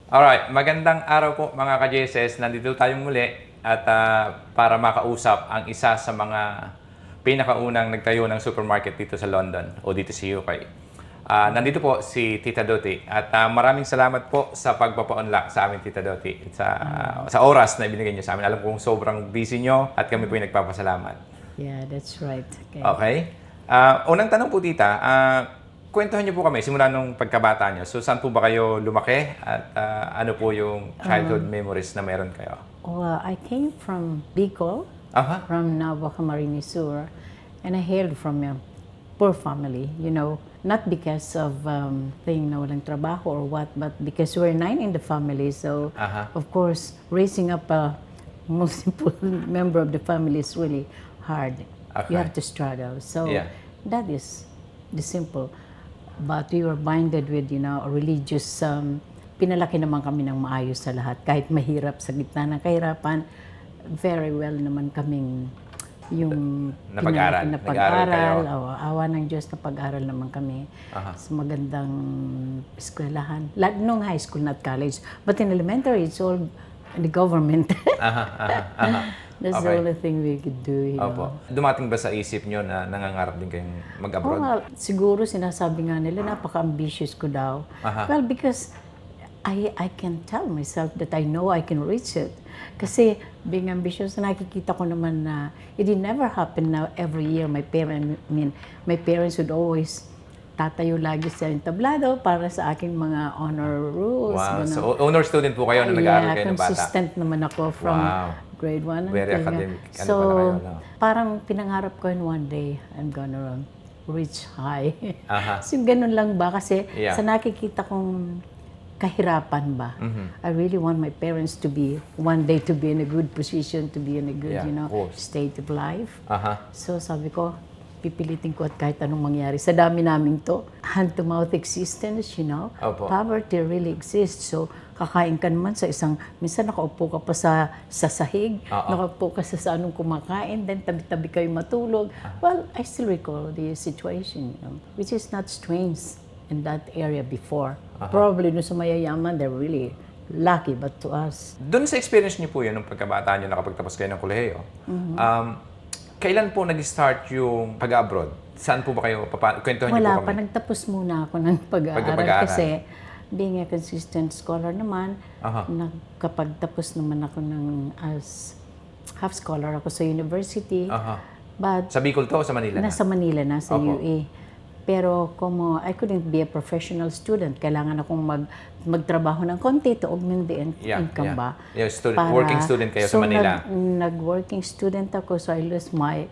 Alright, magandang araw po mga ka-JSS. Nandito tayong muli at para makausap ang isa sa mga pinakaunang nagtayo ng supermarket dito sa London o dito sa UK. Nandito po si Tita Dotty at maraming salamat po sa pagpapa-unlock sa amin, Tita Dotty, sa oras na ibinigay niyo sa amin. Alam kong sobrang busy niyo at kami po yung nagpapasalamat. Yeah, that's right. Okay? Unang tanong po, Tita, kwentuhan niyo po kami simula nung pagkabata niyo. So, saan po ba kayo lumaki at ano po yung childhood memories na meron kayo? Well, I came from Bicol, from Nava, Camarines Sur, and I hailed from a poor family, you know, not because of thing na walang trabaho or what, but because we're 9 in the family. So, of course, raising up a most important member of the family is really hard. Okay. You have to struggle. So, Yeah. that is the simple. But we were binded with, you know, a religious, pinalaki naman kami ng maayos sa lahat. Kahit mahirap sa gitna ng kahirapan, very well naman kaming yung Napag-aral. na Nag-aral pag-aral. kayo. Awa ng Diyos na pag-aral naman kami sa magandang eskwelahan. Nung high school, not college. But in elementary, it's all the government. That's the only thing we could do, you Opo. know. Dumating ba sa isip niyo na nangangarap din kayong mag-abroad? Well, siguro sinasabi nga nila, napaka-ambitious ko daw. Well, because I can tell myself that I know I can reach it. Kasi being ambitious, nakikita ko naman na it did never happen na every year my parents would always tatayo lagi sa entablado para sa aking mga honor rules. Wow. Ganun. So, honor student po kayo nung nag-aaral kayo ng bata? Consistent naman ako from grade 1 Very until academic. Ano so, pala kayo, no? parang pinangarap ko in one day, I'm gonna reach high. So, ganun lang ba? Kasi sa nakikita kong kahirapan ba, I really want my parents to be, one day to be in a good position, to be in a good, you know, state of life. So, sabi ko, pipilitin ko at kahit anong mangyari. Sa dami namin to, hand-to-mouth existence, you know. Poverty really exists. So, kakain ka naman sa isang, minsan nakaupo ka pa sa sahig, nakaupo ka sa anong kumakain, then tabi-tabi kayo matulog. Well, I still recall the situation, you know, which is not strange in that area before. Probably no sa mayayaman, they're really lucky, but to us. Doon sa experience niyo po yun, nung pagkabata niyo, nakapagtapos kayo ng kolehiyo, kailan po nag-start yung pag-abroad? Saan po ba kayo? Kwentuhan niyo po Wala kami. pa, nagtapos muna ako ng pag-aaral kasi being a consistent scholar naman, nakapagtapos naman ako as half scholar ako sa university. But Sa Bicol to o sa Manila? nasa Manila, nasa UE. Pero como I couldn't be a professional student, kailangan akong magtrabaho ng konti to augment the income ba. Working student kayo sa Manila. Nag-working student ako, so I lost my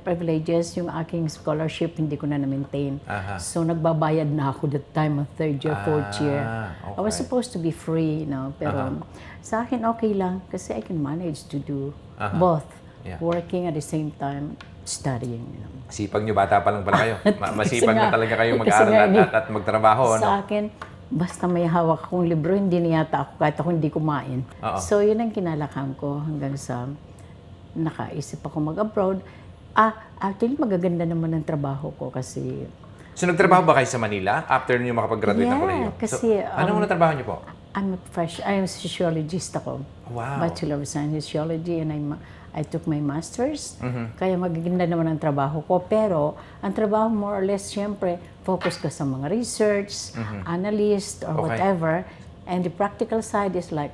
privileges, yung aking scholarship, hindi ko na na-maintain. So, nagbabayad na ako that time of third year, fourth year. I was supposed to be free, you know, pero sa akin okay lang kasi I can manage to do both. Working at the same time, studying, you know. Sipag niyo, bata pa lang pala kayo. Masipag na talaga kayong kasi mag-aral at magtrabaho. Sa akin, basta may hawak akong libro, hindi na yata ako kahit ako hindi kumain. So, yun ang kinalakhan ko hanggang sa nakaisip ako mag-abroad. Actually, magaganda naman ang trabaho ko kasi... So, nagtrabaho ba kayo sa Manila after niyo makapag-graduate ng kolehiyo? Kasi... Ano muna trabaho niyo po? I'm a sociologist ako. Wow. Bachelor of Science in Sociology, and I took my master's. Kaya magaganda naman ang trabaho ko. Pero, ang trabaho more or less, syempre, focus ka sa mga research, analyst, or whatever. And the practical side is like,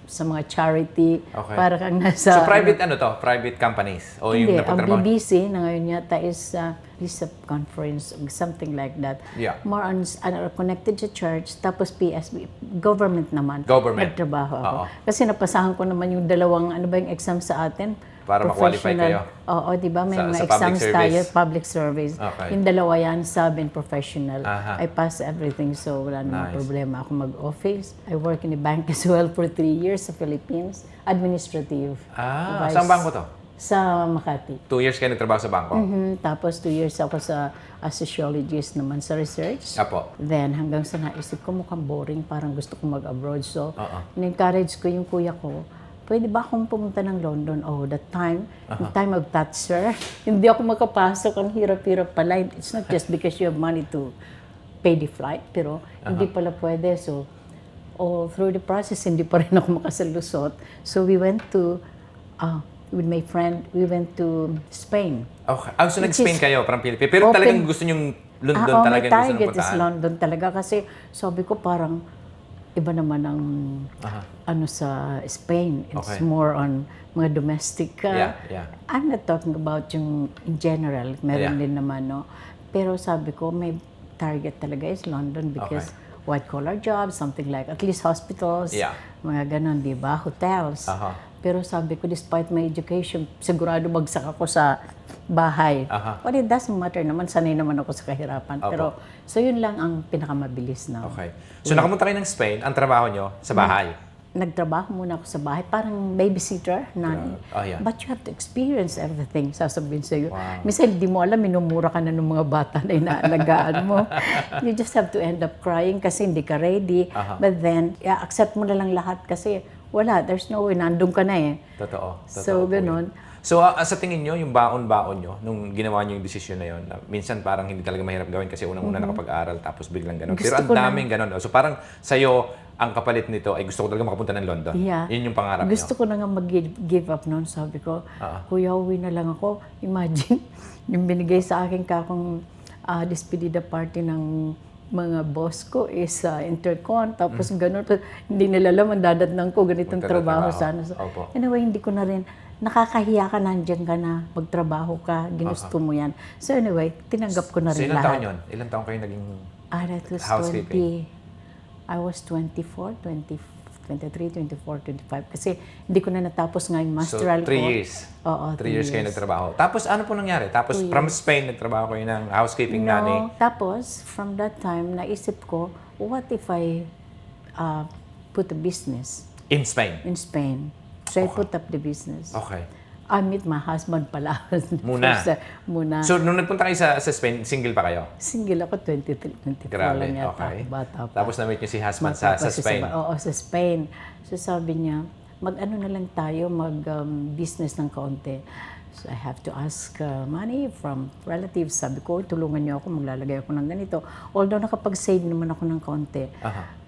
sa mga charity, para kang nasa... So, private Private companies? O Hindi, yung ang napagtrabaho? BBC na ngayon yata is Bishop Conference, something like that. More on connected to church, tapos PSB, government naman. Nagtrabaho ako. Kasi napasahan ko naman yung dalawang, yung exam sa atin. Para ma-qualify kayo? Oo, di ba? May mga public exams service. tayo, public service. Yung dalawa yan, sub and professional. I passed everything, so wala namang problema ako mag-office. I work in a bank as well for 3 years sa Philippines. Administrative. Saan bangko to? Sa Makati. 2 years kayo nagtrabaho sa bangko? Tapos 2 years ako as sociologist naman sa research. Then hanggang sa naisip ko mukhang boring, parang gusto ko mag-abroad. So, in-encourage ko yung kuya ko, pwede ba akong pumunta ng London? Oh, that time, yung time of Thatcher, hindi ako makapasok. Ang hirap-hirap pala. It's not just because you have money to pay the flight, pero hindi pala pwede. So, all through the process, hindi pa rin ako makasalusot. So we went to, with my friend, we went to Spain. Okay. So nag-Spain kayo, parang Pilipinas. Pero talagang gusto nyong London talaga my gusto nang target is puntahan? London talaga kasi sabi ko parang iba naman ang ano sa Spain. It's more on mga domestic. I'm not talking about yung in general. Meron din naman, no? Pero sabi ko, may target talaga is London because white-collar jobs, something like at least hospitals, mga ganon, di ba? Hotels. Pero sabi ko, despite my education, sigurado bagsak ako sa bahay. But it doesn't matter naman, sanay naman ako sa kahirapan. Pero, so yun lang ang pinakamabilis na. Okay. So nakapunta kayo ng Spain, ang trabaho nyo sa bahay? Nagtrabaho muna ako sa bahay, parang babysitter, nanny. But you have to experience everything, sasabihin sa'yo. Minsan, hindi mo alam, minumura ka na ng mga bata na inaalagaan mo. You just have to end up crying kasi hindi ka ready. But then, accept mo na lang lahat kasi wala, there's no way, nandun ka na eh. Totoo. So, ganun. So, sa tingin nyo, yung baon-baon nyo, nung ginawa nyo yung desisyon na yun, minsan parang hindi talaga mahirap gawin kasi unang-una nakapag-aral, tapos biglang ganun. Pero ang daming ganun. So, parang sa'yo, ang kapalit nito ay gusto ko talaga makapunta ng London. Yun yung pangarap nyo. Gusto ko na nga mag-give up noon. Sabi ko, Kuya, uwi na lang ako. Imagine, yung binigay sa akin kakong despedida party ng mga boss ko is intercon. Tapos ganun. Hindi nila alam, ang dadatnan ko, ganitong trabaho sana. So, anyway, hindi ko na rin, nakakahiya ka, nandiyan ka na, magtrabaho ka, ginusto mo yan. So anyway, tinanggap ko na rin lahat. So ilang taon yun? Ilang taon kayo naging housekeeping? I was 24, 23, 24, 25. Kasi hindi ko na natapos nga yung masteral ko. So, 3 years? Oo, 3 years kayo nagtrabaho. Tapos, ano po nangyari? Tapos, from Spain, nagtrabaho kayo ng housekeeping nanny? Tapos, from that time, naisip ko, what if I put a business? In Spain? In Spain. So, I put up the business. Okay. I meet my husband pala. Muna? Muna. So, nung nagpunta kayo sa Spain, single pa kayo? Single ako, 23, 24 lang yata. Bata pa. Tapos na-meet niyo si husband sa Spain? Oo, sa Spain. So, sabi niya, mag-ano na lang tayo, mag-business ng kaunti. So, I have to ask money from relatives. Sabi ko, tulungan niyo ako, maglalagay ako ng ganito. Although nakapag-save naman ako ng kaunti.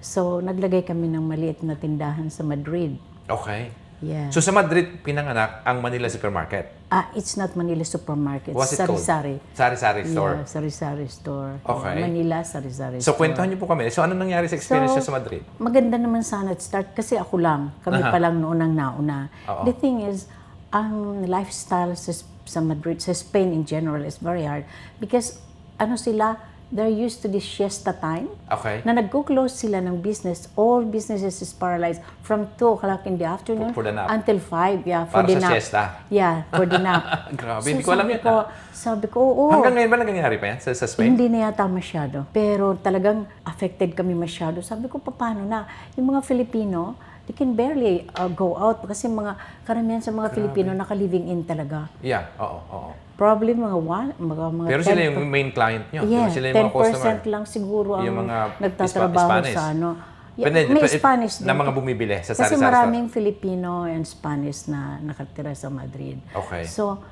So, naglagay kami ng maliit na tindahan sa Madrid. Okay. Yeah. So sa Madrid, pinanganak ang Manila Supermarket? It's not Manila Supermarket. What's it Sari-sari. Sari-sari store? Yeah, sari-sari store. Okay. Manila, sari-sari store. So kwentuhan niyo po kami. So ano nangyari sa experience niyo sa Madrid? Maganda naman sana at start kasi ako lang. Kami pa lang noon ang nauna. The thing is, ang lifestyle sa Madrid, sa Spain in general is very hard. Because ano sila, they're used to this siesta time. Okay. Na nag-close sila ng business. All businesses is paralyzed from 2 o'clock in the afternoon for the nap. Until 5. Yeah, for para the sa nap. siesta? Yeah, for the nap. Grabe, So, hindi ko alam yan. Sabi ko, oo. Hanggang ngayon ba nangyayari pa yan sa Spain? Hindi na yata masyado. Pero talagang affected kami masyado. Sabi ko, paano na? Yung mga Filipino, they can barely go out kasi karamihan sa mga Filipino naka-living in talaga. Yeah, oo. Probably mga Pero sila yung main client nyo. Yeah, sila yung mga customer. 10% lang siguro ang yung mga nagtatrabaho Spanish. sa ano. Yeah, But may Spanish din. Na mga bumibili sa Kasi sari-sari maraming Filipino and Spanish na nakatira sa Madrid. Okay. So,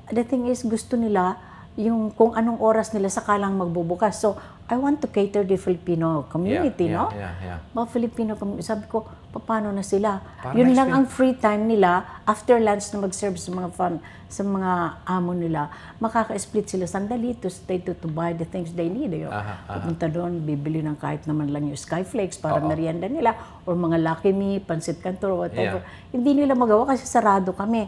the thing is, gusto nila yung kung anong oras nila saka lang magbubukas. So, I want to cater the Filipino community, no? Yeah. Mga Filipino community. Sabi ko, paano na sila? Parang Yun lang ang free time nila after lunch na mag-serve sa mga sa mga amo nila. Makaka-split sila sandali to stay to buy the things they need. Pupunta doon, bibili ng kahit naman lang yung Skyflakes para merienda nila or mga Lucky Me, Pancit Canton, whatever. Hindi nila magawa kasi sarado kami.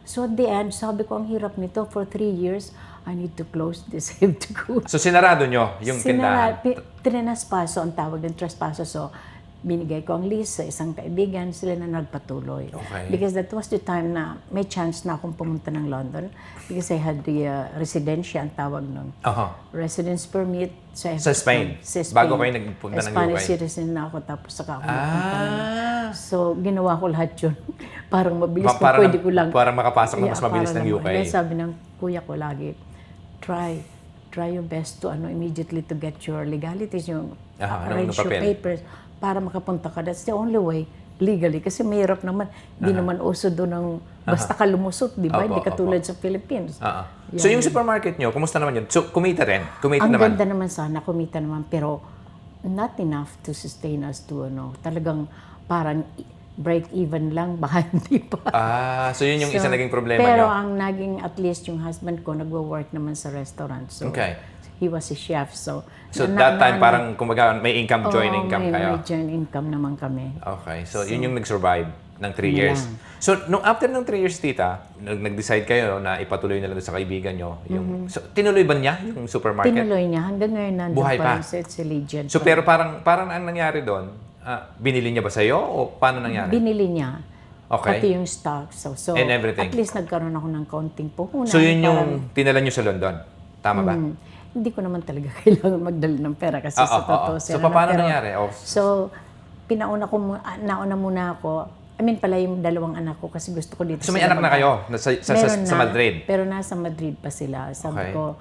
So at the end, sabi ko, ang hirap nito for 3 years. I need to close this, I have to go. So sinarado nyo yung tindahan? Trinaspaso ang tawag ng trespaso. So binigay ko ang lease sa isang kaibigan, sila na nagpatuloy. Okay. Because that was the time na may chance na akong pumunta ng London because I had the residencia ang tawag nun. Residence permit. So sa Spain? Sa Spain. Bago kayo nagpunta ng UK? Spanish citizen na ako tapos saka ako nagpunta na. So ginawa ko lahat yun. Parang mabilis na pwede ko lang. Parang makapasok na mas mabilis ng UK. Kaya sabi ng kuya ko lagi, try your best to immediately to get your legalities, yung arrange your papers para makapunta ka. That's the only way legally. Kasi mahirap naman, hindi naman uso doon ng basta ka lumusot, di ba? Hindi katulad sa Philippines. So yung supermarket nyo, kumusta naman yun? So kumita rin? Ang ganda naman sana, kumita naman, pero not enough to sustain us to talagang parang break even lang, baka hindi pa. So yun yung isa naging problema pero nyo? ang naging, at least yung husband ko, nagwo-work naman sa restaurant. So, he was a chef. So that time, parang kumbaga may income, joint income kayo? May joint income naman kami. Okay. So yun yung nag-survive ng 3 years. So, after ng 3 years, tita, nag-decide kayo na ipatuloy na lang sa kaibigan nyo. So, tinuloy ba niya yung supermarket? Tinuloy niya. Hanggang ngayon nandun Buhay pa. pa? It's a legend. So, pero parang ang nangyari doon, binili niya ba sa'yo o paano nangyari? Binili niya. Okay. Pati yung stock. So and everything. At least nagkaroon ako ng kaunting puhunan. So, yun yung tinala niyo sa London? Tama ba? Hindi ko naman talaga kailangan magdala ng pera kasi sa totoo. So, paano nangyari? So, nauna muna ako. I mean pala yung dalawang anak ko kasi gusto ko dito. So may anak na kayo sa Madrid? Pero nasa Madrid pa sila. Sabi ko,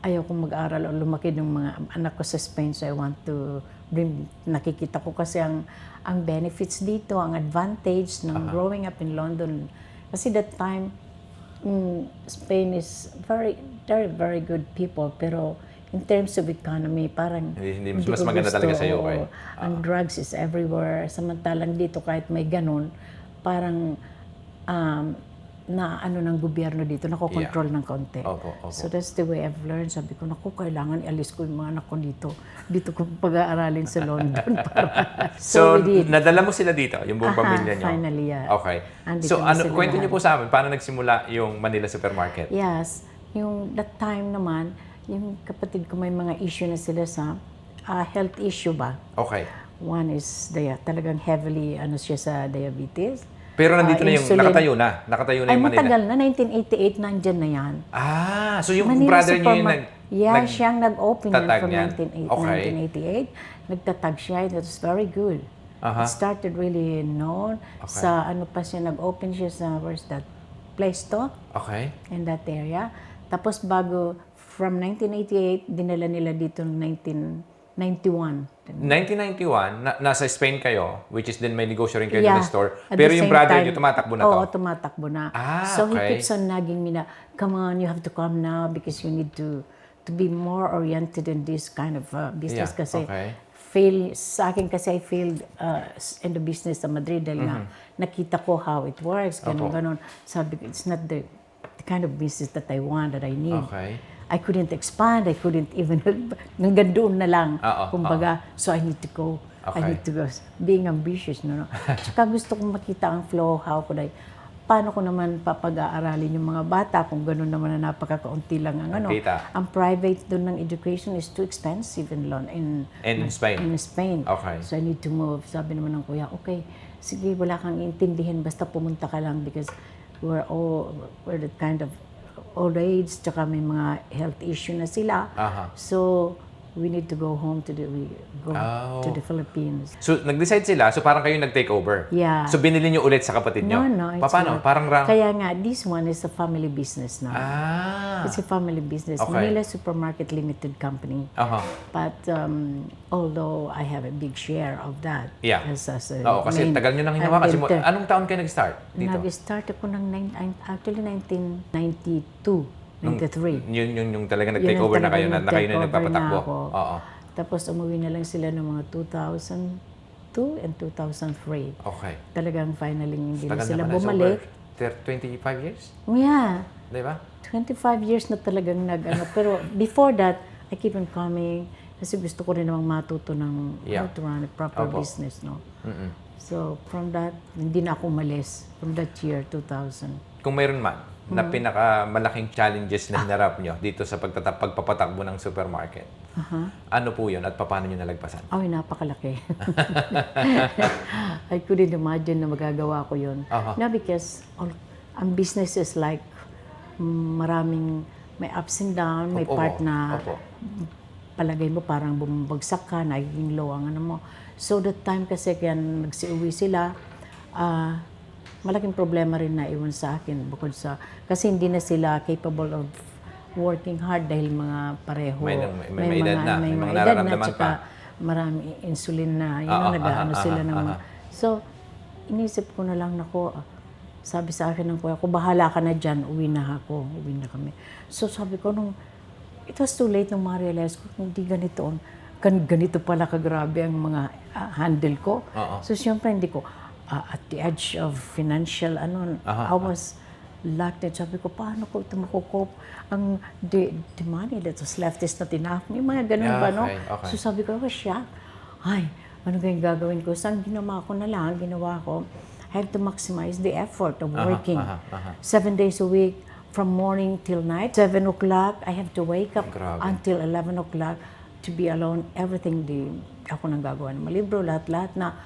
ayaw kong mag-aral o lumaki ng mga anak ko sa Spain, so I want to bring, nakikita ko kasi ang benefits dito, ang advantage ng growing up in London. Kasi that time, Spain is very, very, very good people, pero in terms of economy, parang hindi mas maganda talaga sa iyo. Ang drugs is everywhere. Samantalang dito, kahit may ganun, parang na ng gobyerno dito, nakokontrol ng kaunti. So that's the way I've learned. Sabi ko, kailangan ialis ko yung mga anak ko dito. Dito ko pag-aaralin sa London. So nadala mo sila dito, yung buong pamilya niyo? Finally, yeah. Okay. So kwento niyo po sa amin, paano nagsimula yung Manila Supermarket? Yes. Yung that time naman, yung kapatid ko may mga issue na sila sa health issue ba? Okay. One is talagang heavily siya sa diabetes. Pero nandito na yung nakatayo na yung Manila. Matagal na, 1988 nandyan na yan. So yung Manila brother niyo yung siyang nag-open yan from 1988. 1988. Nagtatag siya. It was very good. It started really known. Sa pa siya, nag-open siya sa, where's that place to? Okay. In that area. Tapos from 1988, dinala nila dito ng 1991. 1991, nasa Spain kayo, which is then may negosyo rin kayo ng store. Pero yung brother niyo, tumatakbo na to? Oo, tumatakbo na. So he keeps on nagging me na, come on, you have to come now because you need to be more oriented in this kind of business. Kasi sa akin kasi I failed in the business sa Madrid dahil nakita ko how it works, ganun. Sabi ko, it's not the kind of business that I want, that I need. I couldn't expand. I couldn't even, hanggang doon na lang. Kumbaga, so I need to go. I need to go. Being ambitious, no? Tsaka gusto kong makita ang flow, how could I, paano ko naman papag-aaralin yung mga bata kung gano'n naman na napakakaunti lang ang Ang private doon ng education is too expensive in Spain. In Spain. Okay. So I need to move. Sabi naman ng kuya, okay, sige, wala kang intindihin, basta pumunta ka lang because we're the kind of old age, tsaka may mga health issue na sila. So, we need to go home to the Philippines. So, nag-decide sila, so parang kayo nag-take over? Yeah. So, binili nyo ulit sa kapatid nyo? No. Paano? Kaya nga, this one is a family business now. It's a family business. Manila Supermarket Limited Company. But, although I have a big share of that. Yeah. Kasi tagal nyo nang hinawa. Kasi anong taon kayo nag-start dito? Nag-start ako actually 1992. 93. Yung talaga nag-take over na kayo, na kayo na nagpapatakbo. Tapos umuwi na lang sila ng mga 2002 and 2003. Okay. Talagang finally hindi na sila bumalik. 25 years? Yeah. Diba? 25 years na talagang Pero before that, I keep on coming kasi gusto ko rin namang matuto ng how to run a proper business, no? So, from that, hindi na ako umalis. From that year, 2000. Kung mayroon man, na pinakamalaking challenges na hinarap nyo dito sa pagpapatakbo ng supermarket. Ano po yun at paano nyo nalagpasan? Ay, napakalaki. I couldn't imagine na magagawa ko yun. No, because ang business is like maraming may ups and downs, may part na palagay mo parang bumabagsak ka, naging low ang mo. So that time kasi kaya nagsiuwi sila, malaking problema rin na iwan sa akin bukod sa kasi hindi na sila capable of working hard dahil mga pareho may mga nararamdaman pa, marami insulin na nag-aano sila ng mga so inisip ko na lang sabi sa akin ng kuya ko, bahala ka na dyan, uwi na kami. So sabi ko it was too late nung ma-realize ko, hindi ganito ganito pala kagrabe ang mga handle ko. So, siyempre, hindi ko, at the edge of financial, I was locked in. Sabi ko, paano ko ito makukop? The money that was left is not enough. May mga ganun ba, no? So, sabi ko, siya, ay, ano kayong gagawin ko? So, ang ginawa ko, I have to maximize the effort of working. 7 days a week, from morning till night. 7 o'clock, I have to wake up until 11 o'clock to be alone. Everything, ako nang gagawa ng mga libro, lahat-lahat na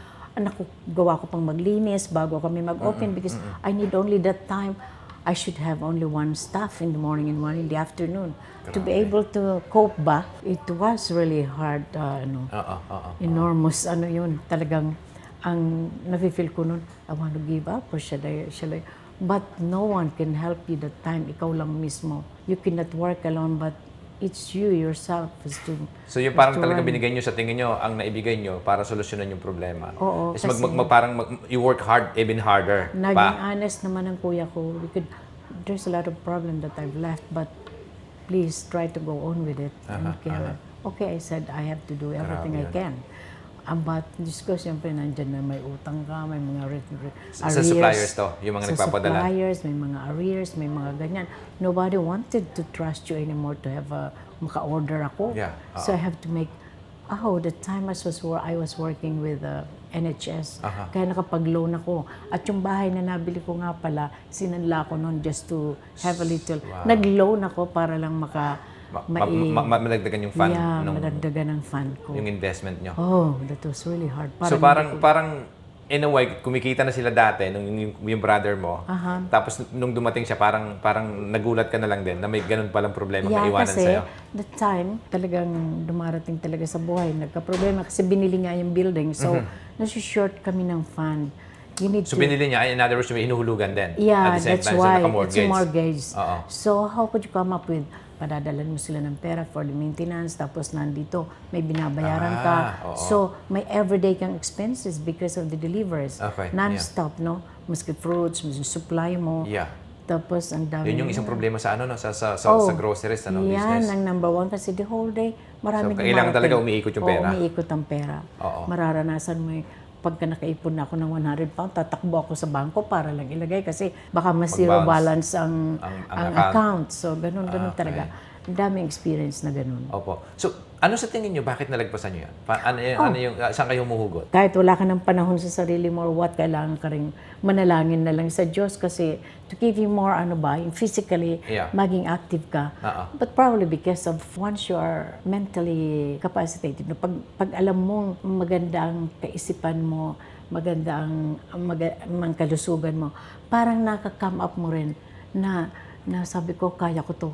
gawa ko pang maglinis bago kami mag-open because I need only that time. I should have only one staff in the morning and one in the afternoon. To be able to cope ba, it was really hard, enormous, yun, talagang, ang nafe-feel ko nun, I want to give up or shall I? But no one can help you that time, ikaw lang mismo. You cannot work alone, but it's you yourself is to. So yung parang talaga binigay nyo sa tingin nyo, ang naibigay nyo para solusyonan yung problema. Oo. Is you work hard, even harder. Naging honest naman ang kuya ko. There's a lot of problem that I've left, but please try to go on with it. Okay, I said I have to do everything I can. But Diyos ko, siyempre, nandyan na may utang ka, may mga arrears. Sa suppliers to, yung mga nagpapadala. Sa suppliers, may mga arrears, may mga ganyan. Nobody wanted to trust you anymore to have maka-order ako. So I have to make, the time I was working with NHS, kaya nakapag-loan ako. At yung bahay na nabili ko nga pala, sinanla ko noon just to have a little. Nag-loan ako para lang madagdagan yung fund. Madagdagan ng fund ko. Yung investment nyo. That was really hard. So parang in a way, kumikita na sila dati, yung brother mo. Tapos nung dumating siya, parang nagulat ka na lang din na may ganun palang problema na iwanan sa'yo. Kasi that time, talagang dumarating talaga sa buhay. Nagka-problema kasi binili nga yung building. So, nasi-short kami ng fund. Binili niya, in other words, may hinuhulugan din. Yeah, at the same that's time, why. It's mortgage. So, how could you come up with padadalan mo sila ng pera for the maintenance, tapos nandito, may binabayaran ka. So, may everyday kang expenses because of the deliveries. Non-stop, no? Maski fruits, maski supply mo. Tapos, ang dami. Yun yung isang problema sa sa groceries, business. Yan, ang number one kasi the whole day, maraming so, kailangan talaga umiikot yung pera. Umiikot ang pera. Mararanasan mo pagka nakaipon na ako ng 100 pound, tatakbo ako sa bangko para lang ilagay kasi baka zero balance ang account. So, ganun talaga. Daming experience na ganun. Opo. So, ano sa tingin nyo, bakit nalagpasan nyo yan? Saan kayo humuhugot? Kahit wala ka ng panahon sa sarili mo or what, kailangan ka rin manalangin na lang sa Diyos kasi to give you more, yung physically, maging active ka. But probably because of once you are mentally capacitated, pag alam mong maganda ang kaisipan mo, maganda ang kalusugan mo, parang nakaka-come up mo rin na sabi ko, kaya ko to.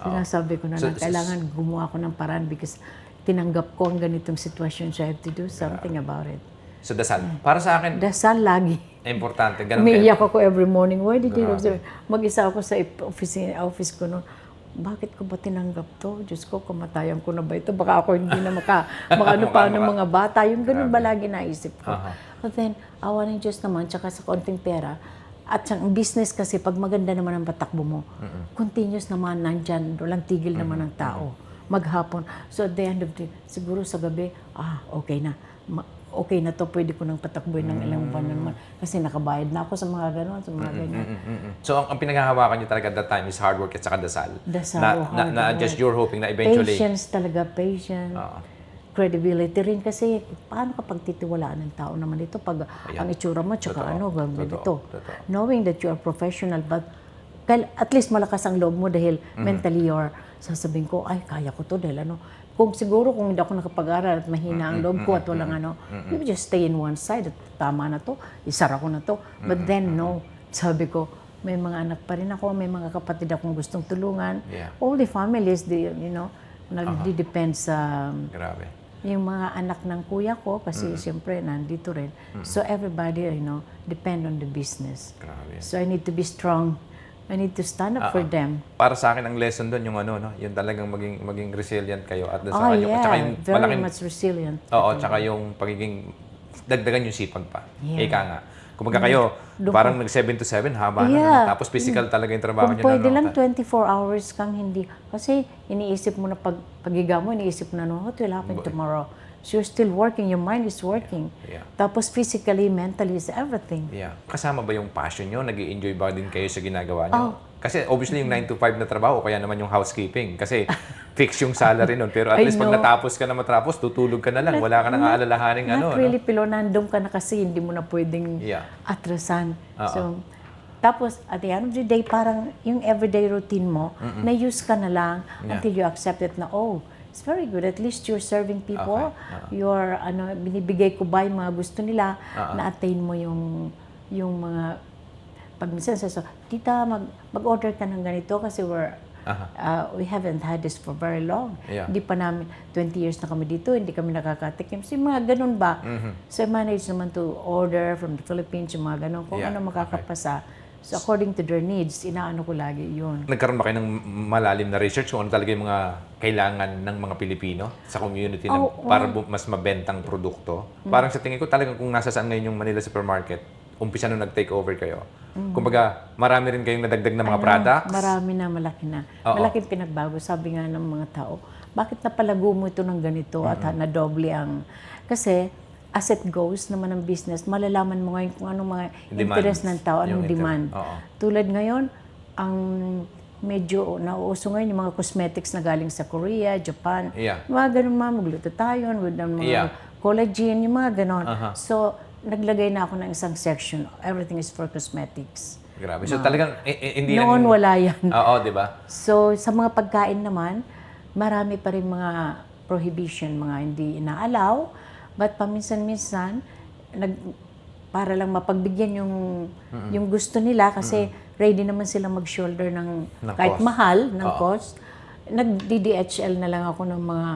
Sinasabi ko na kailangan gumawa ko ng paraan because tinanggap ko ang ganitong sitwasyon, so I have to do something about it. So, dasal. Para sa akin, dasal lagi. Importante. Ganun umiiyak ako every morning. Why did you observe? Mag-isa ako sa office ko noon. Bakit ko ba tinanggap to? Diyos ko, kamatayan ko na ba ito? Baka ako hindi na makaano pa ng mga bata. Yung ganun ba lagi naisip ko? But then, awa ng Diyos naman, tsaka sa konting pera, at ang business kasi, pag maganda naman ang patakbo mo, continuous naman, nandyan, walang tigil naman ng tao. Maghapon. So at the end of the siguro sa gabi, okay na. Okay na to, pwede ko nang patakboy ng ilang buwan naman. Kasi nakabayad na ako sa mga gano'n, sa mga ganyan. So ang pinaghahawakan niyo talaga at that time is hard work at saka dasal. Dasal, na just you're hoping na eventually. Patience talaga, patience. Credibility rin kasi paano kapag titiwalaan ng tao naman ito pag ang itsura mo tsaka ganito. Knowing that you are professional but at least malakas ang loob mo dahil mentally you're sasabihin ko, ay kaya ko to dahil kung hindi ako nakapag-aral at mahina ang loob ko at walang you just stay in one side at tama na to, isara ko na to. But then no, sabi ko, may mga anak pa rin ako, may mga kapatid akong gustong tulungan. All the families, nagdi-depend sa yung mga anak ng kuya ko kasi siyempre nandito rin. So everybody, depend on the business. So I need to be strong. I need to stand up for them. Para sa akin ang lesson doon yung yung talagang maging resilient kayo at saka yung very much resilient. Tsaka yung pagiging dagdagan yung sipag pa. Ika nga. Kumbaga kayo, parang nag 7 to 7, haba na. Tapos physical talaga yung trabaho Kung nyo. pwede lang 24 hours kang hindi. Kasi iniisip mo na pag-higa mo, iniisip mo na, no, what will happen tomorrow? So you're still working, your mind is working. Tapos physically, mentally is everything. Kasama ba yung passion nyo? Nag-i-enjoy ba din kayo sa ginagawa nyo? Kasi obviously yung 9 to 5 na trabaho, kaya naman yung housekeeping. Kasi fix yung salary nun. Pero at least pag natapos ka na matapos, tutulog ka na lang. Wala ka nang aalalahaning Not really, Pilo. Nandun ka na kasi hindi mo na pwedeng atrasan. So, tapos, at the end of the day, parang yung everyday routine mo, na-use ka na lang until you accept it na, oh, it's very good. At least you're serving people. You're, binibigay ko ba yung mga gusto nila, na-attain mo yung mga, pag minsan sa tita, mag-order ka ng ganito kasi we haven't had this for very long. Hindi pa namin, 20 years na kami dito, hindi kami nakakatikim. So, yung mga ganun ba? So, I manage naman to order from the Philippines, yung mga ganun, kung ano makakapasa. So, according to their needs, inaano ko lagi yun. Nagkaroon ba kayo ng malalim na research kung ano talaga yung mga kailangan ng mga Pilipino sa community para mas mabentang produkto? Parang sa tingin ko talagang kung nasa saan ngayon yung Manila Supermarket, umpisa nung nag-take over kayo. Kumbaga, marami rin kayong nadagdag na mga products? Marami na, malaki na. Malaking pinagbago. Sabi nga ng mga tao, bakit napalago mo ito ng ganito at na-doble ang... Kasi, as it goes naman ang business, malalaman mo ngayon kung anong mga interest ng tao, anong demand. Tulad ngayon, ang medyo nauuso ngayon yung mga cosmetics na galing sa Korea, Japan. Mga ganun magluto tayo, with mga collagen, yung mga ganun. So, naglagay na ako ng isang section. Everything is for cosmetics. Grabe. So talagang hindi noon wala yan. Oo, di ba? So sa mga pagkain naman, marami pa rin mga prohibition, mga hindi inaalaw. But paminsan-minsan, para lang mapagbigyan yung gusto nila kasi ready naman sila mag-shoulder ng kahit cost. mahal ng cost. Nag-DDHL na lang ako ng mga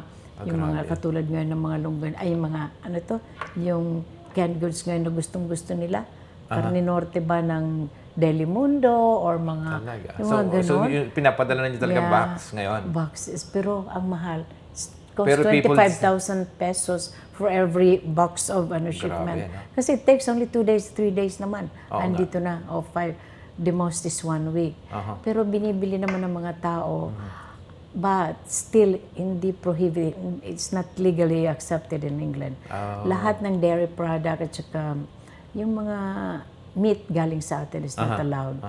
yung mga katulad ngayon ng mga longgan, ay mga yung canned goods ngayon na gustong-gusto nila. Carne Norte ba ng Delimundo or mga yung mga ganon. So pinapadala na niyo talagang box ngayon? Boxes. Pero ang mahal. Cost 25,000 pesos for every box of shipment. Kasi it takes only 2 days, 3 days naman. Andito na. O 5. The most is 1 week. Pero binibili naman ng mga tao. But still, hindi prohibited. It's not legally accepted in England. Lahat ng dairy product at saka yung mga meat galing sa atin is not allowed.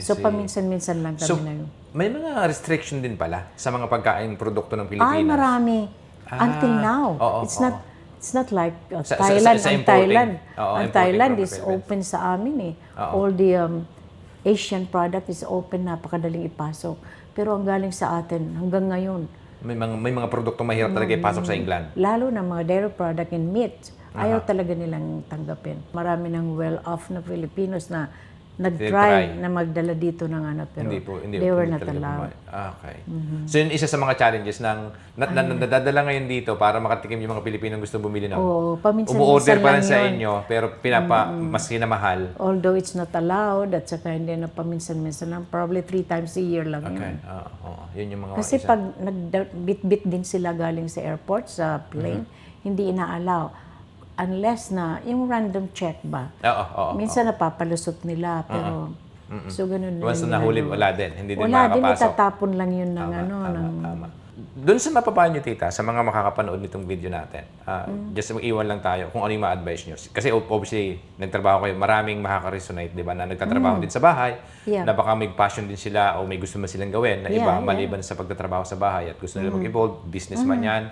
So, paminsan-minsan lang kami na yun. May mga restriction din pala sa mga pagkain produkto ng Pilipinas? Ay, marami. Until now. It's not like Thailand. Ang Thailand is open sa amin eh. All the Asian product is open, napakadaling ipasok. Pero ang galing sa atin, hanggang ngayon. May mga produktong mahirap talaga ipasok sa England? Lalo na mga dairy product and meat. Ayaw talaga nilang tanggapin. Marami ng well-off na Filipinos na nag-try na magdala dito ng pero they were not allowed. Okay. So yun isa sa mga challenges ng nadadala ngayon dito para makatikim yung mga Pilipinong gusto bumili ng umu-order pa rin sa inyo pero mas kinamahal. Although it's not allowed at saka hindi na paminsan-minsan lang, probably 3 times a year lang yun. Yun yung mga kasi pag nagbit-bit din sila galing sa airport, sa plane, hindi ina-allow. Unless na, yung random check ba? Minsan napapalusot nila, pero so ganun once na nahuli, wala din. Hindi din wala makakapasok. Wala din, itatapon lang yun ng Tama. Doon sa mapapayo nyo, tita, sa mga makakapanood nitong video natin, just mag-iwan lang tayo kung ano yung ma-advise nyo. Kasi obviously, nagtrabaho kayo, maraming makaka-resonate, di ba, na nagtatrabaho din sa bahay, na baka may passion din sila o may gusto man silang gawin na iba, maliban sa pagtatrabaho sa bahay at gusto nila mag-evolve, businessman yan.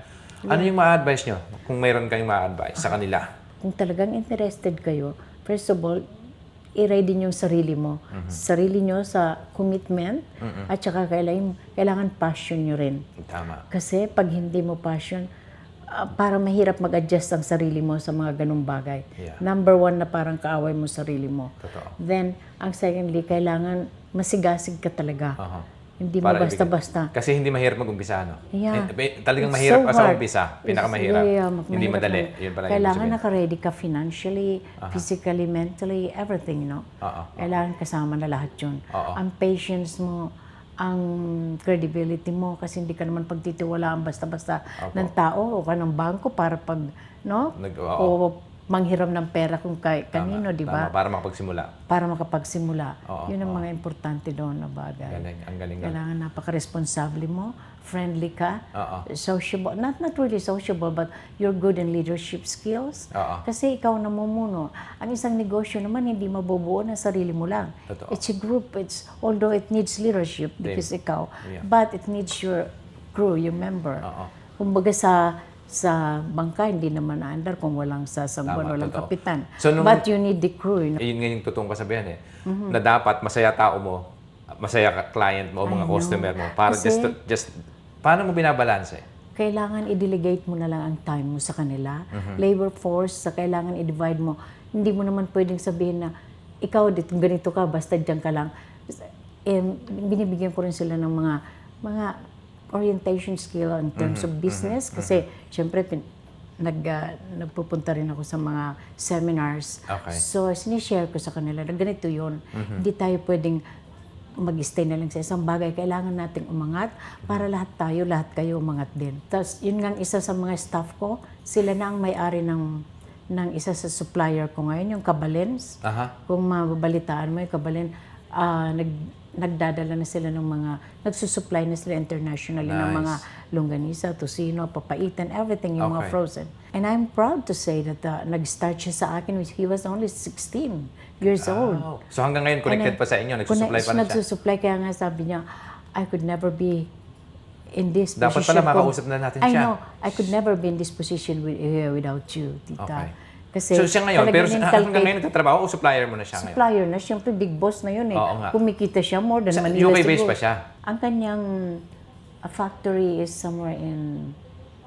Ano yung ma-advise nyo kung mayroon kayong ma-advise sa kanila? Kung talagang interested kayo, first of all, i-ready nyo yung sarili mo. Sarili nyo sa commitment at saka kailangan passion nyo rin. Tama. Kasi pag hindi mo passion, parang mahirap mag-adjust ang sarili mo sa mga ganung bagay. Number 1 na parang kaaway mo sarili mo. Totoo. Then, ang secondly, kailangan masigasig ka talaga. Hindi mo basta-basta. Kasi hindi mahirap mag-umpisa, no? Talagang mahirap sa umpisa. Pinakamahirap. Hindi madali. Yun pala kailangan naka-ready ka financially, physically, mentally, everything, no? Kailangan kasama na lahat yun. Ang patience mo, ang credibility mo, kasi hindi ka naman pagtitiwalaan basta-basta ng tao o ka ng bangko para pag, no? O manghiram ng pera kung kanino, di ba? Para makapagsimula. Para makapagsimula. Oo, Yun ang mga importante doon na bagay. Galing, ang galing. Kailangan napaka-responsable mo, friendly ka, Oo. sociable, not really sociable, but you're good in leadership skills. Oo. Kasi ikaw namumuno. Ang isang negosyo naman, hindi mabubuo na sarili mo lang. Totoo. It's a group. Although it needs leadership because ikaw, Yeah. but it needs your crew, your member. Oo. Kumbaga sa bangka, hindi naman naandar kung walang sasangguan, Tama, walang totoo. kapitan. So, But you need the crew. Yun nga yung totoong kasabihan na dapat masaya tao mo, masaya client mo, o mga customer mo. Para Kasi, just paano mo binabalanse? kailangan i-delegate mo na lang ang time mo sa kanila. Labor force, kailangan i-divide mo. Hindi mo naman pwedeng sabihin na ikaw dito, ganito ka, basta dyan ka lang. Binibigyan ko rin sila ng mga orientation skill in terms of business kasi syempre nagpupunta rin ako sa mga seminars. Okay. So sinishare ko sa kanila na ganito yun. Hindi tayo pwedeng mag-stay na lang sa isang bagay. Kailangan nating umangat para lahat kayo umangat din. Tapos yun nga isa sa mga staff ko, sila na ang may-ari ng isa sa supplier ko ngayon, yung kababayans. Kung mababalitaan mo yung kababayans, nagdadala na sila ng mga, nagsusupply na sila internationally ng mga longganisa, tocino, papaitan, everything, yung mga frozen. And I'm proud to say that nag-start siya sa akin, he was only 16 years old. So hanggang ngayon connected pa sa inyo, nagsusupply pa na siya? Nagsusupply, kaya nga sabi niya, I could never be in this Dapat position. pala makausap na natin siya. I know, I could never be in this position without you, Tita. Okay. Kasi so siya ngayon, pero hanggang ngayon nagtatrabaho o supplier mo na siya ngayon? Supplier na, siyempre big boss na yun eh. Oo nga. Kumikita siya more than Manila UK base siguro. pa siya? Ang kanyang factory is somewhere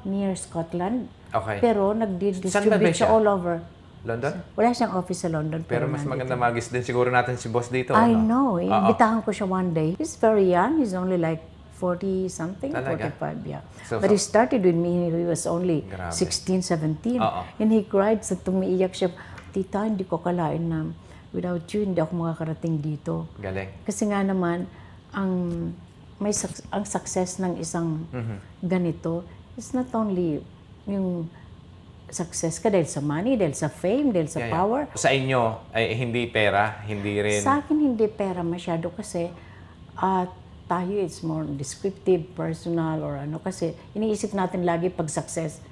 near Scotland. Okay. Pero Saan ba nagdi-distribute siya? siya all over. London? Wala siyang office sa London. Pero mas maganda magis din siguro natin si boss dito. I no? know. Imbitahan ko siya one day. He's very young. He's only like 40-something, Talaga? 45, yeah. So, But he started with me, he was only Grabe. 16, 17. Oo. And he cried, sa tumiiyak siya, Tita, hindi ko kalain na without you, hindi ako makakarating dito. Galing. Kasi nga naman, ang success ng isang ganito is not only yung success ka dahil sa money, dahil sa fame, dahil sa power. Sa inyo, ay hindi pera, hindi rin... Sa akin, hindi pera masyado kasi tayo, it's more descriptive, personal, or ano. Kasi iniisip natin lagi pag success,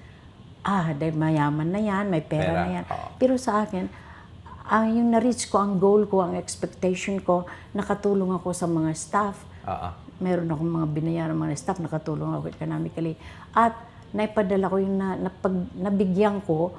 dahil mayaman na yan, may pera na yan. Pero sa akin, yung na-reach ko, ang goal ko, ang expectation ko, nakatulong ako sa mga staff. Meron akong mga binayaran mga staff, nakatulong ako economically. At naipadala ko yung nabigyan ko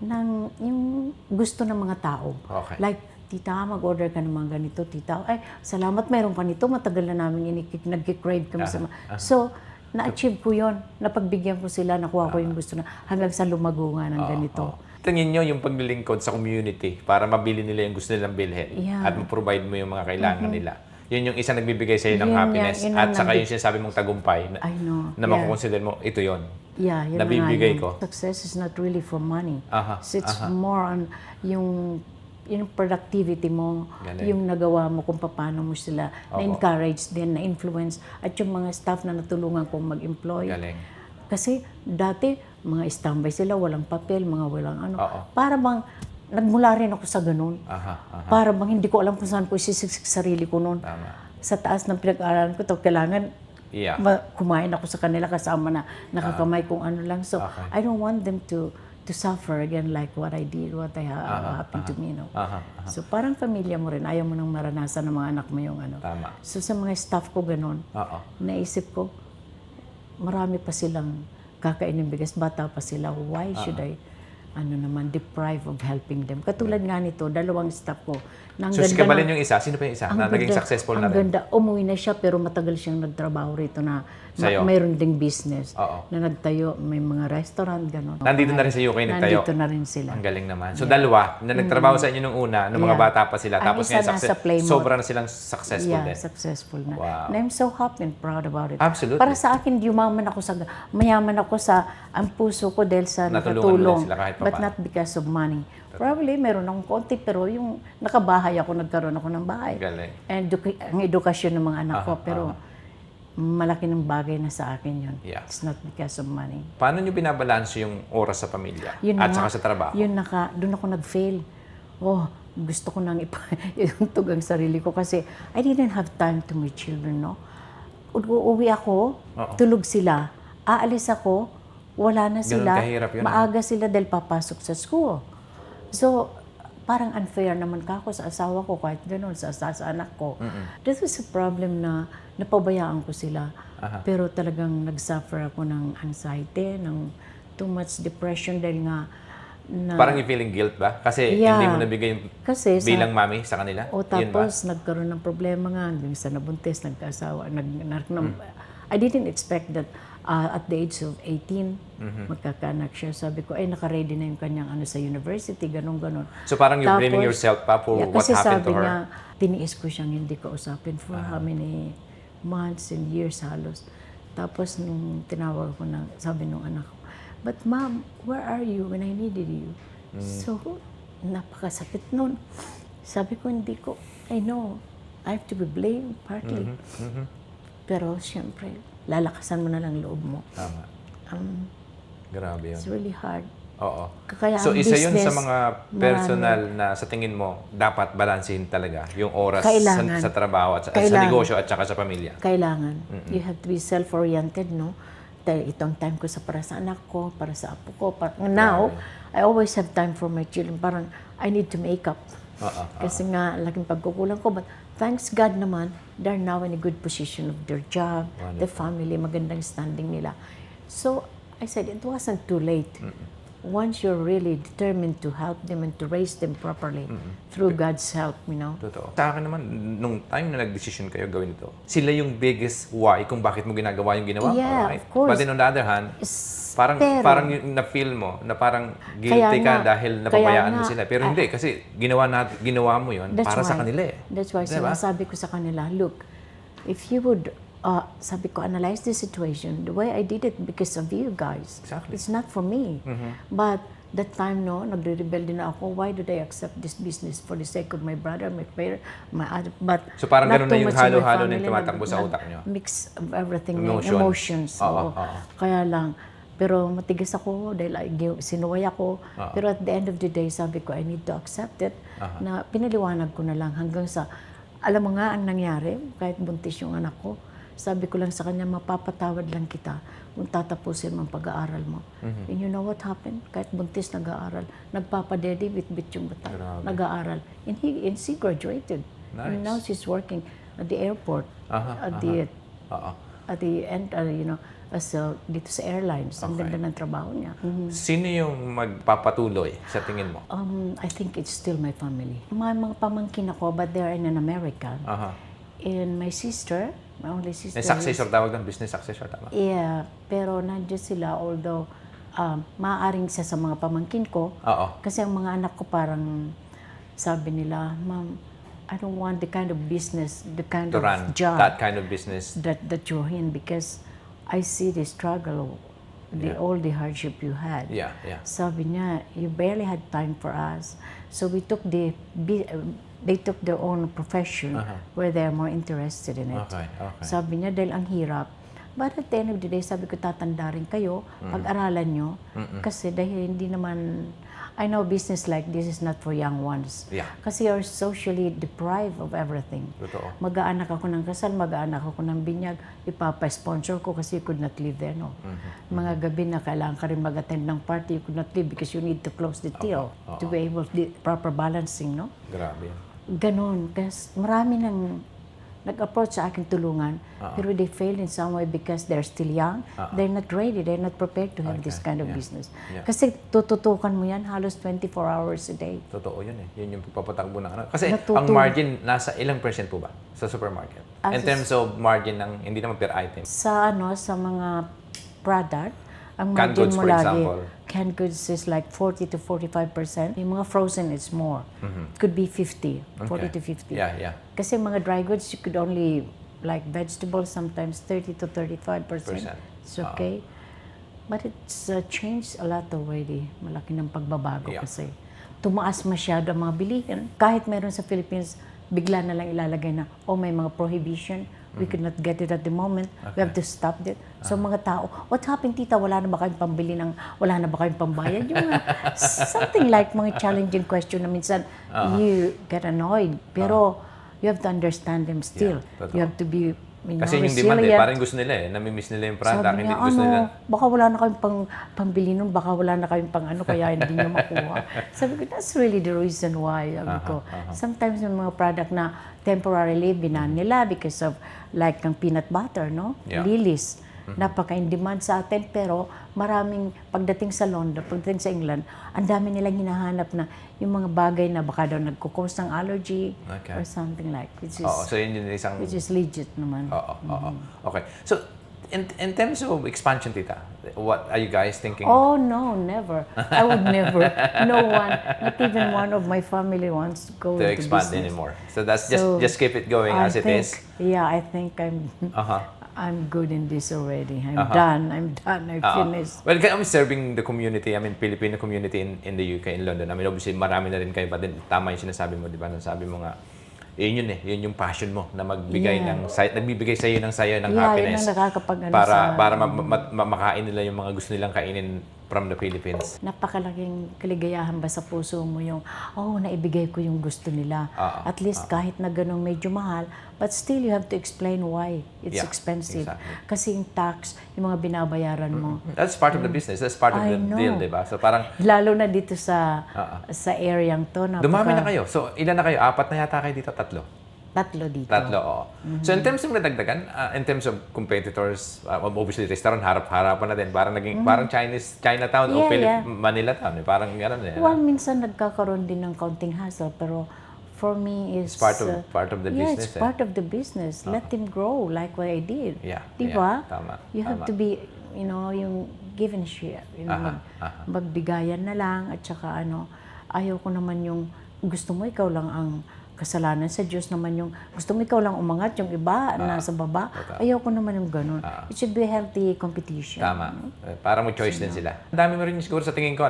ng yung gusto ng mga tao. Okay. Like, Tita, mag-order ka ng mga ganito, Tita. Ay, salamat, mayroon pa nito. Matagal na namin nag-crave kami sa So, na-achieve ko yon. Napagbigyan ko sila, nakuha ko yung gusto na hanggang sa lumago nga ng ganito. Tingin nyo yung paglilingkod sa community para mabili nila yung gusto nilang bilhin at ma-provide mo yung mga kailangan nila. Yun yung isang nagbibigay sa'yo ng happiness at saka yung sinasabi mong tagumpay na makukonsider mo, ito yon. Yeah, yun nabibigay ko. Success is not really for money. It's more on yung productivity mo, yung nagawa mo kung paano mo sila na-encourage din, na-influence, at yung mga staff na natulungan kong mag-employ. Galing. Kasi dati, mga standby sila, walang papel, mga walang ano. Para bang, nagmula rin ako sa ganun. Para bang hindi ko alam kung saan ko isisiksik sarili ko noon. Sa taas ng pinag-aaralan ko, kailangan kumain ako sa kanila kasama na nakakamay kung ano lang. So, I don't want them to suffer again like what I did, what happened to me, no? So, parang pamilya mo rin, ayaw mo nang maranasan ng mga anak mo yung ano. So, sa mga staff ko ganun, naisip ko, marami pa silang kakainin bigas, bata pa sila, why should I deprive of helping them? Katulad nga nito, dalawang staff ko. So, si Kabalin yung isa, sino pa yung isa na naging successful na rin? Ang ganda, umuwi na siya pero matagal siyang nagtrabaho rito na mayroon ding business na nagtayo, may mga restaurant, gano'n. Nandito na rin sa UK nagtayo? Nandito na rin sila. Ang galing naman. So, dalawa na nagtrabaho sa inyo nung una, nung mga bata pa sila, tapos ngayon sobra na silang successful din. Successful na. Wow. And I'm so happy and proud about it. Absolutely. Para sa akin, mayaman ako sa ang puso ko dahil sa natulong nakatulong. But not because of money. Probably, meron akong konti, pero yung nakabahay ako, nagkaroon ako ng bahay. Galing. And ang edukasyon ng mga anak ko. Pero malaki ng bagay na sa akin yun. Yeah. It's not because of money. Paano nyo binabalanse yung oras sa pamilya Yun at na saka nga, sa trabaho? doon ako nag-fail. Oh, gusto ko nang iuntog ang sarili ko kasi I didn't have time to my children, no? Uuwi ako, tulog sila. Aalis ako, wala na sila. Kahirap yun, maaga sila dahil papasok sa school. So, parang unfair naman ako sa asawa ko kahit gano'n, sa anak ko. This was a problem na napabayaan ko sila. Pero talagang nag-suffer ako ng anxiety, ng too much depression dahil nga parang you feeling guilt ba? Kasi hindi mo nabigay yung bilang mami sa kanila? O tapos nagkaroon ng problema nga, hanggang sa nabuntis, nagkasawa. I didn't expect that at the age of 18, magkakaanak siya. Sabi ko, naka-ready na yung kanyang sa university, ganon. So parang you're blaming yourself pa for what happened to her? Kasi sabi niya, tiniis ko siyang hindi ko usapin for how many months and years halos. Tapos nung tinawag ko na, sabi nung anak ko, "But mom, where are you when I needed you?" So, napakasakit nun. Sabi ko, I know, I have to be blamed partly. Pero siyempre, lalakasan mo na lang loob mo. Tama. Grabe yun. It's really hard. Oo. Kaya So, isa yun sa business, mga personal na sa tingin mo, dapat balansehin talaga yung oras Kailangan. sa trabaho at sa negosyo at saka sa pamilya. Kailangan. You have to be self-oriented, no? Dahil itong time ko para sa anak ko, para sa apo ko. Now, I always have time for my children. Parang, I need to make up. Kasi nga, laking pagkukulang ko. But thanks God naman, they're now in a good position of their job, the family, magandang standing nila. So, I said, it wasn't too late. Once you're really determined to help them and to raise them properly through God's help, you know. Totoo. Sa akin naman, nung time na nag-decision kayo gawin ito, sila yung biggest why kung bakit mo ginagawa yung ginawa mo, right? Of course. But then on the other hand, parang yung na-feel mo na parang guilty ka dahil napabayaan mo sila. Pero hindi, kasi ginawa mo yun para sa kanila eh. That's why sinasabi ko sa kanila, look, if you would sabi ko, analyze the situation. The way I did it because of you guys. Exactly. It's not for me. But that time, no, nagre-rebel din ako. Why did I accept this business for the sake of my brother, my parent, my other? But so parang ganun na yung much in my halo-halo na family, yung tumatakbo sa utak nyo? Mix of everything. Emotions. Kaya lang. Pero matigas ako dahil sinuway ako. Pero at the end of the day, sabi ko, I need to accept it. Na pinaliwanag ko na lang hanggang sa, alam mo nga ang nangyari, kahit buntis yung anak ko, sabi ko lang sa kanya, mapapatawad lang kita kung tatapusin mo ang pag-aaral mo. And you know what happened? Kahit buntis nag-aaral, nagpapadede, bit-bit yung bata, nag-aaral. And she graduated. Nice. And now she's working at the airport, at the end, you know, dito sa airlines. Ang ganda ng trabaho niya. Sino yung magpapatuloy sa tingin mo? I think it's still my family. May mga pamangkin ako, but they're in America. And my sister, my only sister. Successor tawag ng business successor, tama? Yeah, pero nandiyan sila, although maaaring sa mga pamangkin ko. Kasi ang mga anak ko parang sabi nila, Ma'am, I don't want the kind of business, the kind of job. That kind of business. That you're in because I see the struggle, all the hardship you had. Yeah. Sabi niya, you barely had time for us. So we took they took their own profession where they're more interested in it. Okay. Sabi niya, dahil ang hirap. But at the end of the day, sabi ko, tatanda rin kayo, pag-aralan nyo. Kasi dahil hindi naman, I know business like this is not for young ones. Yeah. Kasi you're socially deprived of everything. Totoo. Mag-aanak ako ng kasal, mag-aanak ako ng binyag, ipapa-sponsor ko kasi you could not live there, no? Mga gabi na kailangan ka rin mag-attend ng party, you could not live because you need to close the till to be able to proper balancing, no? Grabe. Ganon. Kasi marami nang nag-approach sa akin tulungan, pero they failed in some way because they're still young. They're not ready. They're not prepared to have this kind of business. Kasi tututukan mo yan halos 24 hours a day. Totoo yun eh. Yun yung pagpapatakbo ng ano. Kasi ang margin, nasa ilang percent po ba sa supermarket? In terms of margin ng, hindi naman per item. Sa mga product, ang Canned margin goods, mo for lagi, example. canned goods is like 40 to 45%. Yung mga frozen, it's more. Could be 50, 40 to 50. Yeah. Kasi mga dry goods, you could only, like vegetables, sometimes 30 to 35%. It's okay. But it's changed a lot already. Malaki ng pagbabago kasi. Tumaas masyado ang mga bilihin. Kahit meron sa Philippines, bigla na lang ilalagay na, may mga prohibition We could not get it at the moment. We have to stop it. So mga tao, what happened, tita? Wala na ba kayong pambili wala na ba kayong pambayad? Yung something like mga challenging question na minsan you get annoyed. Pero you have to understand them still. You have to be kasi yung demand parang gusto nila namimiss nila yung product. Sabi niya, gusto nila. Baka wala na kayong pambili nun, baka wala na kayong kaya hindi niyo makuha. Sabi ko, that's really the reason why. Sabi ko, sometimes yung mga product na temporarily binan nila because of like ng peanut butter, no? Lilis. Napaka-in-demand sa atin, pero maraming pagdating sa London, pagdating sa England, ang dami nilang hinahanap na yung mga bagay na baka daw nagkukos ng allergy or something like, which is legit naman. Okay. So, in terms of expansion, tita, what are you guys thinking? Oh, no, never. I would never. No one, not even one of my family wants to go to into expand business anymore. So that's just keep it going as it is. Yeah, I think I'm good in this already. I'm done. I finished. Well, I'm serving the community, Filipino community in the UK, in London. Obviously, marami na rin kayo, but then, tama yung sinasabi mo, di ba? Sabi mo nga, yun yung passion mo na magbigay nagbibigay sa iyo ng saya ng happiness. Yun ang nakakapag-ano para makain nila yung mga gusto nilang kainin from the Philippines. Napakalaking kaligayahan ba sa puso mo yung, naibigay ko yung gusto nila. At least kahit na ganun medyo mahal, but still you have to explain why it's expensive. Exactly. Kasi yung tax, yung mga binabayaran mo. That's part of the business. That's part of the deal, di ba? So parang lalo na dito sa area to. Dumami na kayo. So ilan na kayo? 4 na yata kayo dito? 3? 3 dito. 3, oo. So in terms of nadagdagan, in terms of competitors, obviously restaurant, harap-harapan na din. Parang naging parang Chinatown o Manila Town. Parang gano'n eh. Well, minsan nagkakaroon din ng counting hassle, pero for me is part of the business. It's part of the business. Let them grow like what I did. Diba? Tama. You have to be, yung give and share. Magbigayan na lang at saka ayaw ko naman yung gusto mo ikaw lang ang kasalanan, sa Diyos naman yung gusto mo ikaw lang umangat, yung iba nasa baba. Ayaw ko naman yung ganun. It should be a healthy competition. Tama. Para mo choice din sila. Ang dami mo rin siguro sa tingin ko,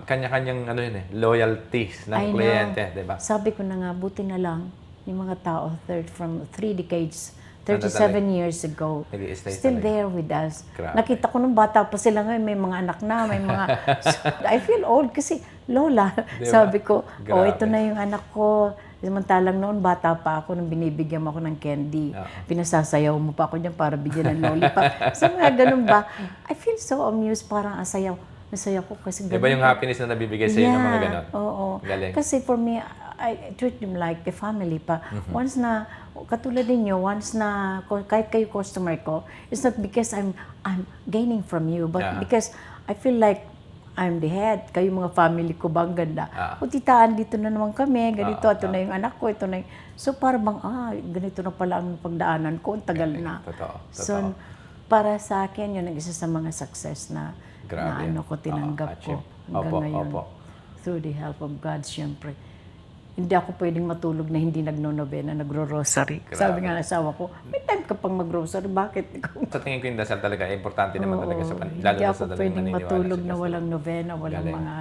kanya-kanyang loyalties ng kliyente, di ba? Sabi ko na nga, buti na lang yung mga tao from 3 decades, 37 years ago, still there with us. Nakita ko nung bata pa sila ngayon, may mga anak na, may mga... I feel old kasi, Lola, sabi ko, ito na yung anak ko. Samantalang noon, bata pa ako, nung binibigyan mo ako ng candy. Pinasasayaw mo pa ako dyan para bigyan ng lollipop. So mga ganun ba? I feel so amused, parang nasaya ko kasi ganun. Iba yung happiness na nabibigay sa'yo ng mga ganun. Oo. Galing. Kasi for me, I treat them like a family pa. Once na, katulad ninyo, once na, kahit kayo customer ko, it's not because I'm gaining from you, but because I feel like I'm the head, kayo mga family ko ba, ang ganda. O titaan, dito na naman kami, ganito, ito na yung anak ko, ito na yung... So para bang, ganito na pala ang pagdaanan ko, ang tagal na. Totoo. So para sa akin, yun ang isa sa mga success na ko tinanggap ko hanggang ngayon. Through the help of God, syempre. Hindi ako pwedeng matulog na hindi nagno-novena, nagro-rosary. Sabi nga ng asawa ko, may time ka pang mag-rosary, bakit? Sa tingin ko yung dasal talaga, importante naman talaga sa paniniwala. Hindi ako pwedeng matulog na walang novena, walang mga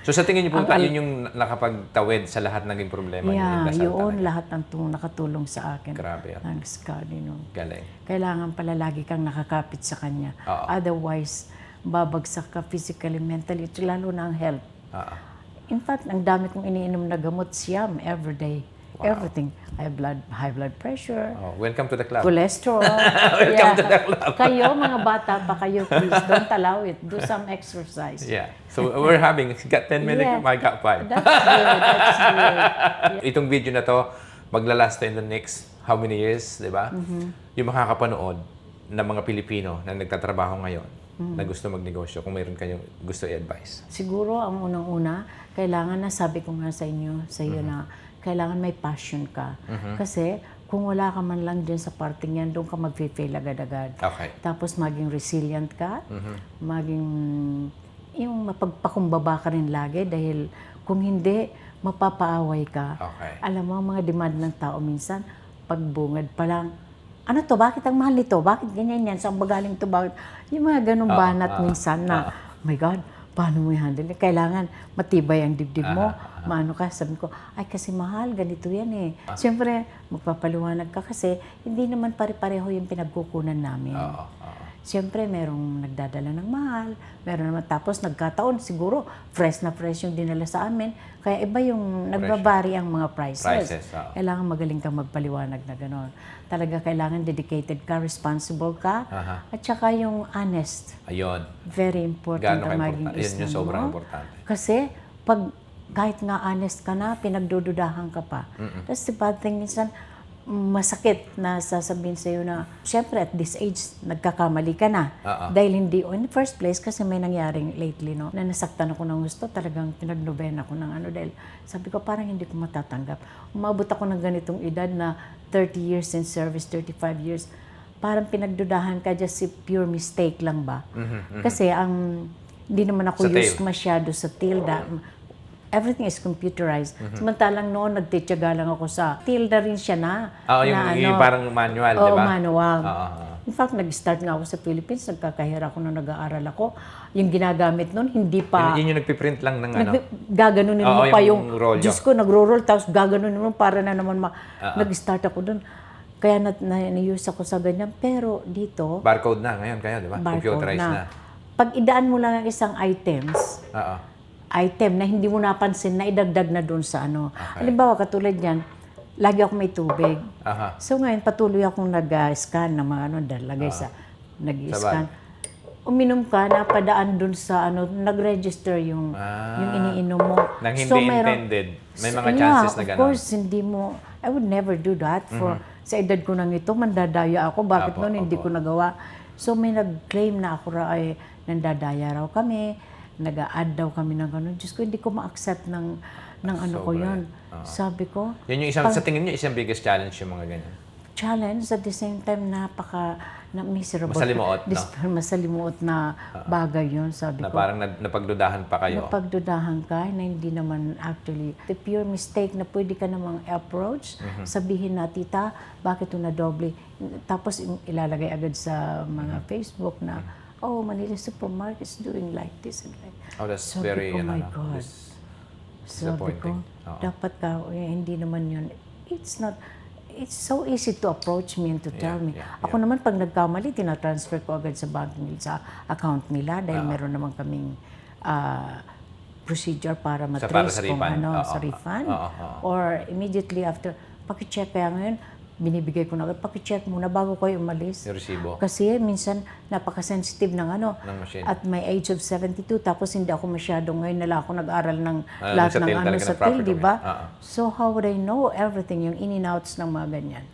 So sa tingin niyo po, yun yung nakapagtawid sa lahat naging problema niyo yung dasal talaga? Yun, lahat ng nakatulong sa akin. Grabe. Thanks God, Galing. Kailangan pala lagi kang nakakapit sa Kanya. Otherwise, babagsak ka physically, mentally, lalo na ang health. In fact, ang dami kong iniinom na gamot, siyam, every day. Everything. High blood pressure. Welcome to the club. Cholesterol. Welcome to the club. Kayo, mga bata pa kayo, please don't allow it. Do some exercise. So we're got 10 minutes, I got 5. That's good. Itong video na to, maglalast in the next how many years, di ba? Yung makakapanood ng mga Pilipino na nagtatrabaho ngayon, na gusto magnegosyo, kung mayroon kayong gusto i-advise. Siguro, ang unang-una, kailangan na, sabi ko nga sa iyo na, kailangan may passion ka. Kasi, kung wala ka man lang dyan sa parting yan, doon ka mag-fail agad-agad. Tapos, maging resilient ka, maging, yung mapagpakumbaba ka rin lagi, dahil kung hindi, mapapaaway ka. Alam mo, mga demand ng tao minsan, pagbungad pa lang, ano to? Bakit ang mahal nito? Bakit ganyan yan? Saan ba galing to? Bakit? Yung mga ganong banat minsan na, oh my God, paano mo i-handle? Kailangan matibay ang dibdib mo. Maano ka? Sabi ko, ay kasi mahal, ganito yan eh. Siyempre, magpapaliwanag ka kasi hindi naman pare-pareho yung pinagkukunan namin. Siyempre, merong nagdadala ng mahal, meron naman tapos nagkataon siguro fresh na fresh yung dinala sa amin. Kaya iba yung nagbabari ang mga prices. Kailangan magaling kang magpaliwanag na gano'n. Talaga kailangan dedicated ka, responsible ka, at saka yung honest. Ayun. Very important ang maging isang mo. Yun yung sobrang importante. Kasi pag kahit nga honest ka na, pinagdududahan ka pa. That's the bad thing. Minsan, masakit na sasabihin sa'yo na, syempre at this age, nagkakamali ka na. Dahil hindi, in the first place, kasi may nangyaring lately, no, na nasaktan ako ng gusto, talagang pinagnoben ako ng ano, dahil sabi ko, parang hindi ko matatanggap. Umabot ako ng ganitong edad na 30 years in service, 35 years, parang pinagdudahan ka just si pure mistake lang ba? Kasi hindi naman ako used masyado sa tilda. Everything is computerized. Samantalang noon, nagtityaga lang ako sa tilda rin siya na. Yung parang manual, di ba? Manual. In fact, nag-start nga ako sa Philippines, nagkakahira ako nung nag-aaral ako. Yung ginagamit noon, hindi pa... Yun yung nagpiprint lang ng ano? Gaganunin mo pa yung... Rolyo. Diyos ko, nag-roll, tapos gaganunin mo para na naman nag-start ako doon. Kaya na-use ako sa ganyan. Pero dito... Barcode na ngayon kayo, di ba? Computerized na. Pag idaan mo lang ang isang item na hindi mo napansin na idagdag na doon sa ano. Halimbawa, katulad yan, lagi ako may tubig. So ngayon, patuloy akong nag-scan ng mga ano, lagay sa nag-scan. Uminom ka, napadaan doon sa ano, nag-register yung iniinom mo. Nang hindi intended. May mga chances na gano'n. Of course, hindi mo, I would never do that sa edad ko nang ito, mandadaya ako. Bakit noon hindi ko nagawa? So may nag-claim na ako ay nandadaya raw kami. Nag-a-add daw kami ng gano'n. Diyos ko, hindi ko ma-accept ng ano ko yun. Sabi ko. Yun yung isang, sa tingin niyo, isang biggest challenge yung mga ganyan? Challenge, at the same time, miserable. Masalimuot, no? Masalimuot na bagay yun, sabi ko. Na parang napagdudahan pa kayo? Napagdudahan ka, na hindi naman actually. The pure mistake na pwede ka namang approach, sabihin na, tita, bakit ito na doble? Tapos ilalagay agad sa mga Facebook na, oh, Manila Supermarket is doing like this and like. Oh, that's sabi very, ko, my God. Sabi ko, dapat ka, hindi naman yun. It's so easy to approach me and to tell me. Ako naman, pag nagkamali, tinatransfer ko agad sa banking, sa account nila dahil meron naman kaming procedure para matrace kung ano, sa refund. Or immediately after, paki-check kaya ngayon, binibigay ko na agad, paki-check muna bago kayo umalis. Yung resibo. Kasi minsan napaka-sensitive ng ano. At my age of 72, tapos hindi ako masyado ngayon nala ako nag-aral ng lahat ng ano sa till, di ba? So how would I know everything, yung in and outs ng mga ganyan?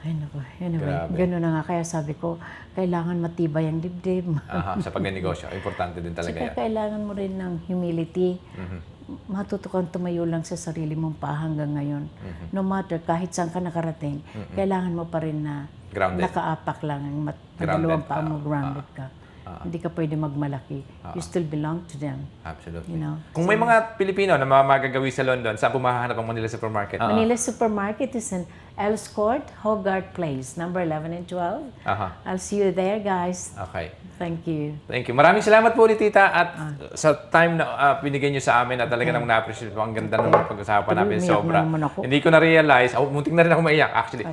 Ay naku, anyway, gano'n na nga. Kaya sabi ko, kailangan matibay ang dibdib. Sa pagnegosyo, importante din talaga yan. Kailangan mo rin ng humility. Matuto kang tumayo lang sa sarili mong paa hanggang ngayon. No matter, kahit saan ka nakarating, kailangan mo pa rin na nakaapak lang, dalawang paa mo, grounded ka. Hindi ka pwede magmalaki. You still belong to them. Absolutely. You know? Kung may mga Pilipino na magagawi sa London, saan pumahanap ang Manila Supermarket? Manila Supermarket is in Earl's Court, Hogarth Place, number 11 and 12. I'll see you there, guys. Okay. Thank you. Thank you. Maraming salamat po ulit, Tita, at sa time na binigay niyo sa amin at talaga namang na-appreciate po. Ang ganda ng pag-usapan namin. Sobra. Hindi ko na-realize. Muntik na rin ako maiyak, actually.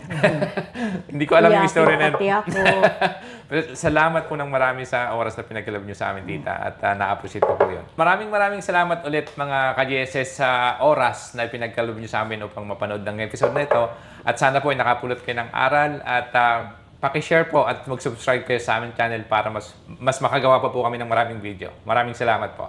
Hindi ko alam yung story na yun. Salamat po ng marami sa oras na pinagkaloob niyo sa amin, Tita, at na-appreciate ko po yun. Maraming salamat ulit, mga ka-GSS, sa oras na pinagkaloob niyo sa amin upang mapanood ng episode na ito. At sana po ay nakapulot kayo ng aral at paki-share po at mag-subscribe kayo sa aming channel para mas makagawa pa po kami ng maraming video. Maraming salamat po.